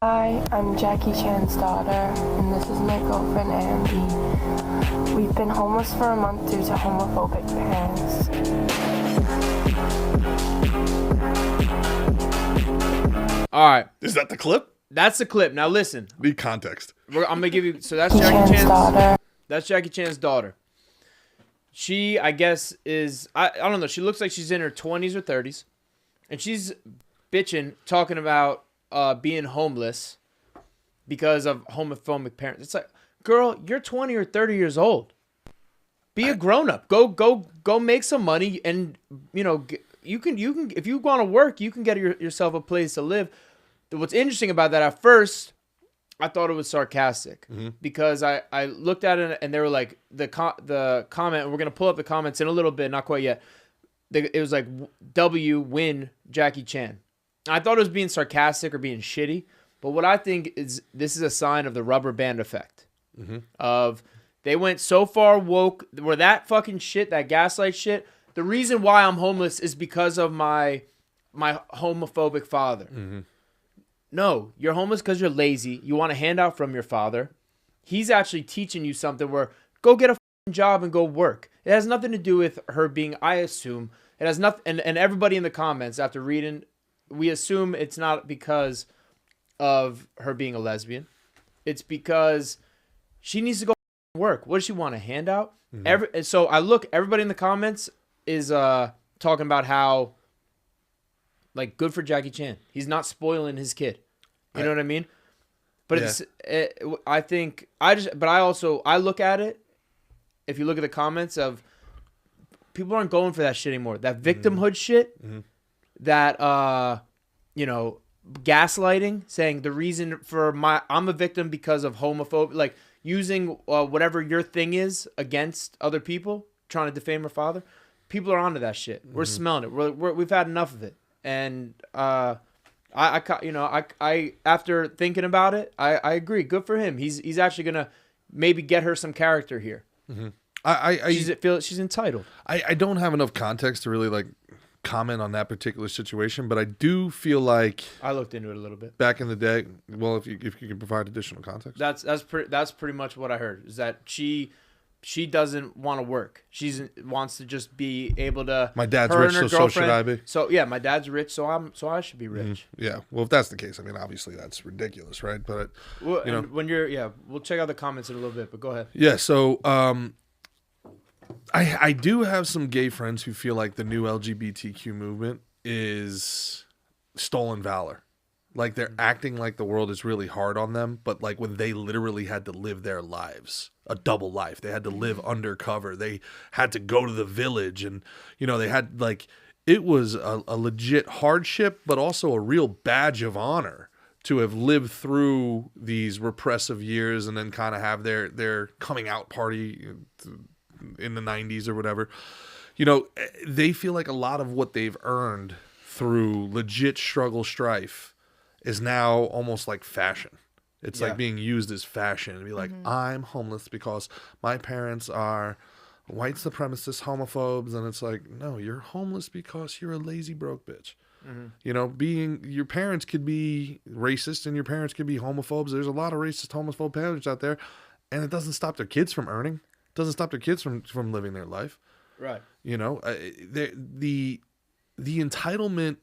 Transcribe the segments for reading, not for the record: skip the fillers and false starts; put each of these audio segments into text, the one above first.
Hi, I'm Jackie Chan's daughter, and this is my girlfriend Andy. We've been homeless for a month due to homophobic parents. All right. Is that the clip? That's the clip. Now listen. Need context. I'm going to give you... So that's Jackie Chan's daughter. That's Jackie Chan's daughter. She, I guess, is... I don't know. She looks like she's in her 20s or 30s. And she's bitching, talking about being homeless because of homophobic parents. It's like, girl, you're 20 or 30 years old. Be a grown-up. Go make some money, and, you know... You can if you want to work, you can get yourself a place to live. What's interesting about that, at first, I thought it was sarcastic because I looked at it and they were like the comment. We're gonna pull up the comments in a little bit, not quite yet. It was like W win Jackie Chan. I thought it was being sarcastic or being shitty, but what I think is this is a sign of the rubber band effect of they went so far woke where that fucking shit, that gaslight shit. The reason why I'm homeless is because of my homophobic father. No, you're homeless because you're lazy. You want a handout from your father. He's actually teaching you something where go get a job and go work. It has nothing to do with her being, I assume. It has nothing, and everybody in the comments after reading, we assume it's not because of her being a lesbian. It's because she needs to go work. What does she want, a handout? So I look, everybody in the comments is talking about how, like, good for Jackie Chan. He's not spoiling his kid. You know what I mean? But I look at it, if you look at the comments of, people aren't going for that shit anymore. That victimhood shit, that, gaslighting, saying the reason for I'm a victim because of homophobia, like using whatever your thing is against other people, trying to defame her father. People are onto that shit. We're smelling it. We've had enough of it. And I after thinking about it, I agree. Good for him. He's actually gonna maybe get her some character here. She's entitled. I don't have enough context to really like comment on that particular situation, but I do feel like I looked into it a little bit back in the day. Well, if you can provide additional context, that's pretty much what I heard. Is that she doesn't want to work. She wants to just be able to. My dad's rich, so should I be. So yeah, my dad's rich, so I should be rich. Yeah. Well, if that's the case, I mean, obviously that's ridiculous, right? But when we'll check out the comments in a little bit. But go ahead. Yeah. So I do have some gay friends who feel like the new LGBTQ movement is stolen valor. Like they're acting like the world is really hard on them, but like when they literally had to live their lives, a double life. They had to live undercover. They had to go to the village, and they had like it was a legit hardship, but also a real badge of honor to have lived through these repressive years and then kind of have their coming out party in the 90s or whatever. They feel like a lot of what they've earned through legit struggle, strife is now almost like fashion. It's like being used as fashion to be like, I'm homeless because my parents are white supremacist homophobes. And it's like, no, you're homeless because you're a lazy broke bitch. Your parents could be racist and your parents could be homophobes. There's a lot of racist, homophobe parents out there, and it doesn't stop their kids from earning. It doesn't stop their kids from living their life. Right. The entitlement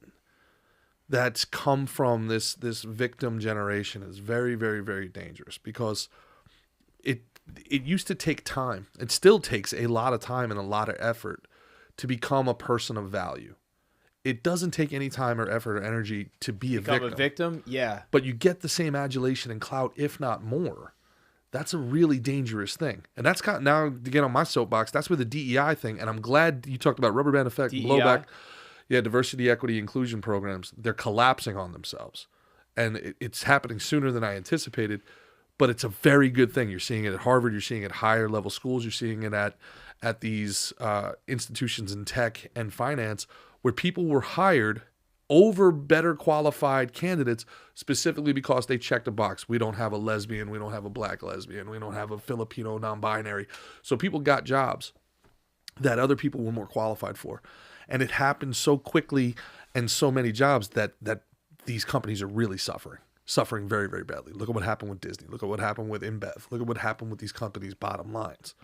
that's come from this victim generation is very, very, very dangerous because it used to take time. It still takes a lot of time and a lot of effort to become a person of value. It doesn't take any time or effort or energy to become a victim. Yeah. But you get the same adulation and clout, if not more. That's a really dangerous thing. And that's kind of, now to get on my soapbox, that's where the DEI thing, and I'm glad you talked about rubber band effect, DEI? blowback. Yeah, diversity, equity, inclusion programs, they're collapsing on themselves. And it's happening sooner than I anticipated, but it's a very good thing. You're seeing it at Harvard, you're seeing it at higher level schools, you're seeing it at these institutions in tech and finance where people were hired over better qualified candidates specifically because they checked a box. We don't have a lesbian, we don't have a black lesbian, we don't have a Filipino non-binary. So people got jobs that other people were more qualified for. And it happened so quickly and so many jobs that these companies are really suffering. suffering very, very badly. Look at what happened with Disney. Look at what happened with InBev. Look at what happened with these companies' bottom lines,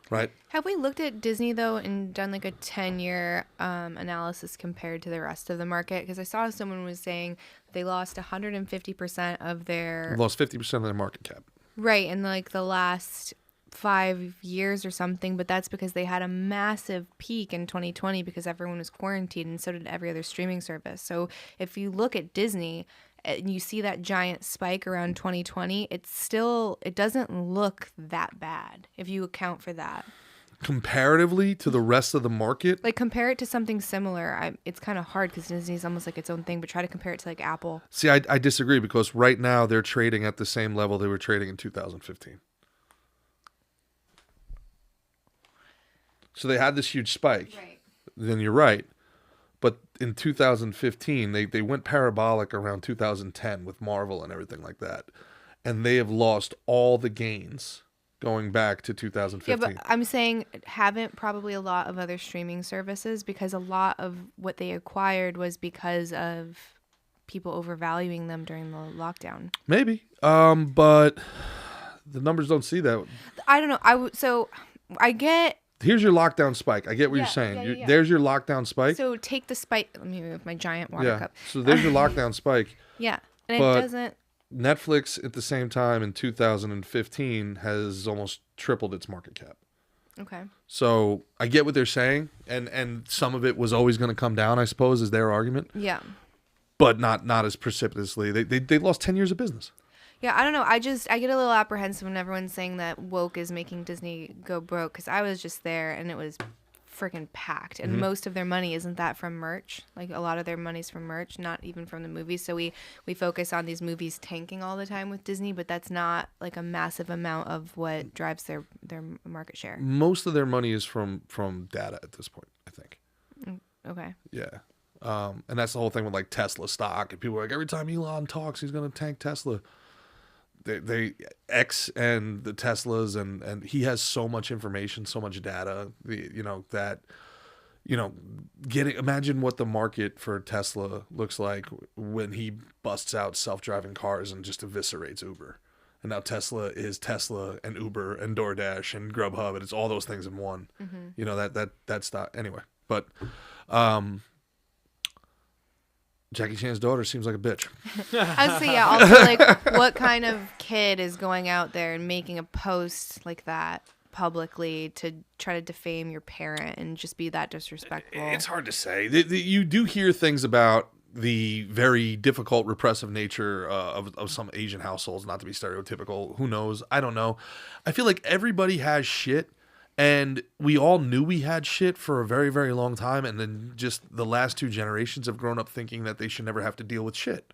right? Have we looked at Disney, though, and done like a 10-year analysis compared to the rest of the market? Because I saw someone was saying they lost 150% of their... Lost 50% of their market cap. Right, in like the last 5 years or something, but that's because they had a massive peak in 2020 because everyone was quarantined, and so did every other streaming service. So if you look at Disney and you see that giant spike around 2020, it doesn't look that bad if you account for that. Comparatively to the rest of the market? Like, compare it to something similar. It's kind of hard because Disney's almost like its own thing, but try to compare it to like Apple. See, I disagree because right now they're trading at the same level they were trading in 2015. So they had this huge spike. Right. Then you're right. But in 2015, they went parabolic around 2010 with Marvel and everything like that. And they have lost all the gains going back to 2015. Yeah, but I'm saying haven't probably a lot of other streaming services, because a lot of what they acquired was because of people overvaluing them during the lockdown. Maybe. But the numbers don't see that. I don't know. So I get... Here's your lockdown spike. I get what you're saying. Yeah. There's your lockdown spike. So take the spike. Let me move my giant water cup. So there's your lockdown spike. Yeah. And But it doesn't... Netflix at the same time in 2015 has almost tripled its market cap. Okay. So I get what they're saying, and some of it was always going to come down, I suppose, is their argument. Yeah. But not as precipitously. They lost 10 years of business. Yeah, I don't know. I get a little apprehensive when everyone's saying that woke is making Disney go broke, because I was just there and it was freaking packed. And most of their money isn't that from merch. Like, a lot of their money's from merch, not even from the movies. So we focus on these movies tanking all the time with Disney, but that's not like a massive amount of what drives their market share. Most of their money is from data at this point, I think. Okay. Yeah. And that's the whole thing with like Tesla stock. And people are like, every time Elon talks, he's going to tank Tesla. They X and the Teslas, and he has so much information, so much data, imagine what the market for Tesla looks like when he busts out self-driving cars and just eviscerates Uber. And now Tesla is Tesla and Uber and DoorDash and Grubhub, and it's all those things in one. Mm-hmm. That stock. Anyway, but Jackie Chan's daughter seems like a bitch. I would say, yeah. Also, like, what kind of kid is going out there and making a post like that publicly to try to defame your parent and just be that disrespectful? It's hard to say. You do hear things about the very difficult, repressive nature of some Asian households, not to be stereotypical. Who knows? I don't know. I feel like everybody has shit. And we all knew we had shit for a very, very long time. And then just the last two generations have grown up thinking that they should never have to deal with shit.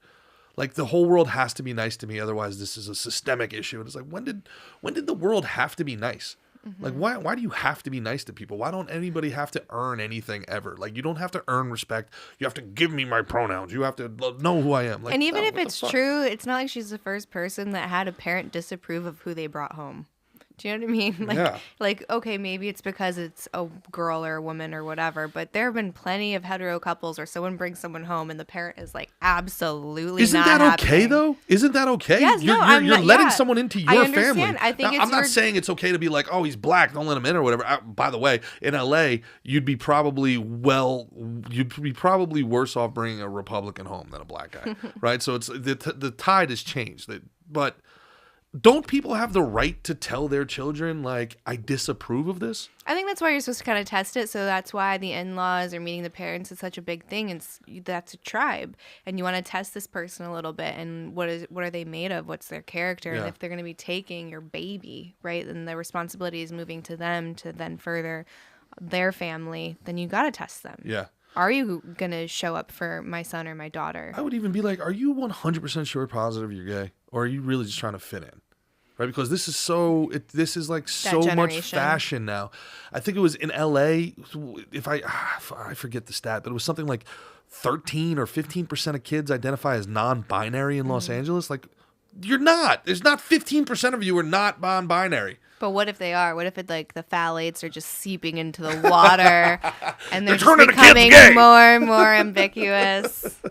Like, the whole world has to be nice to me. Otherwise, this is a systemic issue. And it's like, when did the world have to be nice? Mm-hmm. Like, why do you have to be nice to people? Why don't anybody have to earn anything ever? Like, you don't have to earn respect. You have to give me my pronouns. You have to know who I am. Like, and even if it's true, it's not like she's the first person that had a parent disapprove of who they brought home. Do you know what I mean? Like, okay, maybe it's because it's a girl or a woman or whatever, but there have been plenty of hetero couples where someone brings someone home and the parent is like, absolutely Isn't not that happening. Okay, though? Isn't that okay? Yes, you're letting someone into your family. I think now, I'm not saying it's okay to be like, oh, he's black, don't let him in or whatever. By the way, in LA, you'd be probably worse off bringing a Republican home than a black guy, right? So it's the tide has changed. But don't people have the right to tell their children, like, I disapprove of this? I think that's why you're supposed to kind of test it. So that's why the in-laws or meeting the parents is such a big thing. That's a tribe. And you want to test this person a little bit. And what are they made of? What's their character? Yeah. And if they're going to be taking your baby, right, then the responsibility is moving to them to then further their family, then you got to test them. Yeah. Are you going to show up for my son or my daughter? I would even be like, are you 100% sure positive you're gay? Or are you really just trying to fit in? Right? Because this is so much fashion now. I think it was in LA, if I forget the stat, but it was something like 13 or 15% of kids identify as non-binary in Los Angeles. Like, you're not. There's not 15% of you are not non-binary. But what if they are? What if the phthalates are just seeping into the water and they're just turning the kids becoming gay. more and more ambiguous?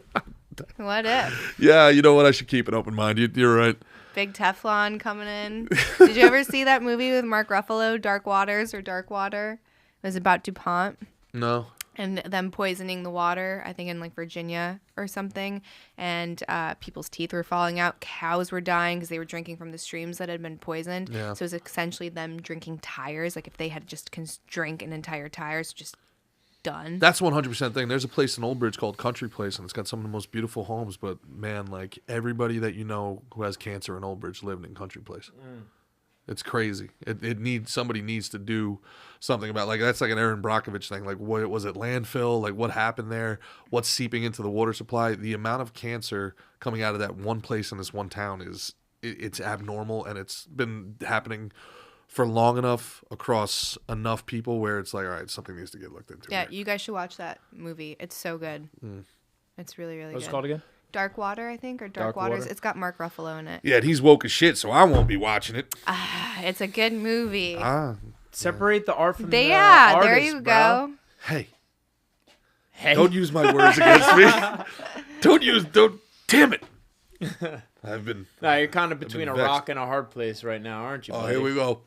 What if? Yeah, you know what? I should keep an open mind. You're right. Big Teflon coming in. Did you ever see that movie with Mark Ruffalo, Dark Waters or Dark Water? It was about DuPont. No. And them poisoning the water, I think in like Virginia or something. And people's teeth were falling out. Cows were dying because they were drinking from the streams that had been poisoned. Yeah. So it was essentially them drinking tires. Like if they had just drank an entire tire, it's just done. That's 100% thing. There's a place in Old Bridge called Country Place, and it's got some of the most beautiful homes. But man, like everybody that you know who has cancer in Old Bridge lived in Country Place. It's crazy. Somebody needs to do something about, like, that's like an Aaron Brockovich thing. Like, what was it, landfill? Like, what happened there? What's seeping into the water supply? The amount of cancer coming out of that one place in this one town it's abnormal, and it's been happening for long enough across enough people where it's like, all right, something needs to get looked into. Yeah, here. you guys should watch that movie. It's so good. It's really, really What's good. it called again? Dark Water, I think, or Dark Dark Waters. Water? It's got Mark Ruffalo in it. Yeah, and he's woke as shit, so I won't be watching it. It's a good movie. Separate the art from the there artist, you bro. go. Hey, don't use my words against me. Damn it. I've been. Nah, you're kind of between a vexed. rock and a hard place right now, aren't you? Oh, buddy? here we go.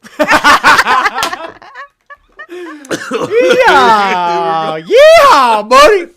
Yeah, yeah, buddy.